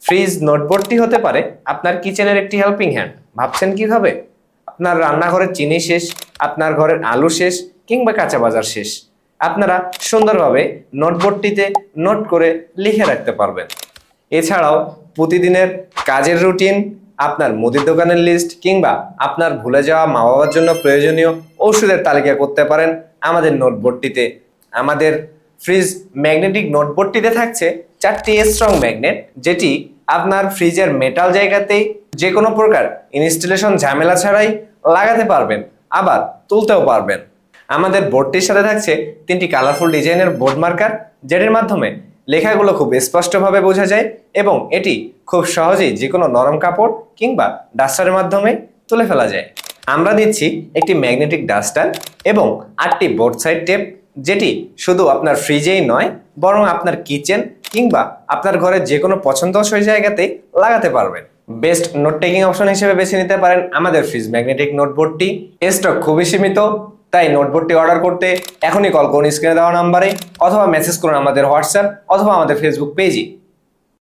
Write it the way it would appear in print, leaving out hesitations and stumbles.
Fridge নোটবোর্ডটি হতে পারে আপনার কিচেনের একটি হেল্পিং হ্যান্ড। ভাবছেন কিভাবে? আপনার রান্নাঘরের চিনি শেষ, আপনার ঘরের আলু শেষ, কিংবা কাঁচা বাজার শেষ, আপনারা সুন্দরভাবে নোটবোর্ডটিতে নোট করে লিখে রাখতে পারবেন। এছাড়াও প্রতিদিনের কাজের রুটিন, আপনার মুদির দোকানের লিস্ট, কিংবা আপনার ভুলে যাওয়া মা বাবার জন্য প্রয়োজনীয় ওষুধের তালিকা করতে পারেন আমাদের নোটবোর্ডটিতে। আমাদের ফ্রিজ ম্যাগনেটিক নোটবোর্ডটিতে থাকছে 4টি স্ট্রং ম্যাগনেট, যেটি আপনার ফ্রিজের মেটাল জায়গাতেই যে কোনো প্রকার ইনস্টলেশন ঝামেলা ছাড়াই লাগাতে পারবেন, আবার তুলতেও পারবেন। আমাদের বোর্ডটির সাথে থাকছে 3টি কালারফুল ডিজাইনের বোর্ড মার্কার, যেটির মাধ্যমে লেখাগুলো খুব স্পষ্টভাবে বোঝা যায় এবং এটি খুব সহজেই যে কোনো নরম কাপড় কিংবা ডাস্টারের মাধ্যমে তুলে ফেলা যায়। আমরা দিচ্ছি একটি ম্যাগনেটিক ডাস্টার এবং 8টি বোর্ড সাইড টেপ, যেটি শুধু আপনার ফ্রিজেই নয় বরং আপনার কিচেন কিংবা আপনার ঘরের যে কোনো পছন্দসই জায়গাতে লাগাতে পারবেন। বেস্ট নোট টেকিং অপশন হিসেবে বেছে নিতে পারেন আমাদের ফ্রিজ ম্যাগনেটিক নোটবোর্ডটি। স্টক খুবই সীমিত, তাই নোটবোর্ডটি অর্ডার করতে এখনই কল করুন স্ক্রিনে দেওয়া নাম্বারে, অথবা মেসেজ করুন আমাদের হোয়াটসঅ্যাপ অথবা আমাদের ফেসবুক পেজে।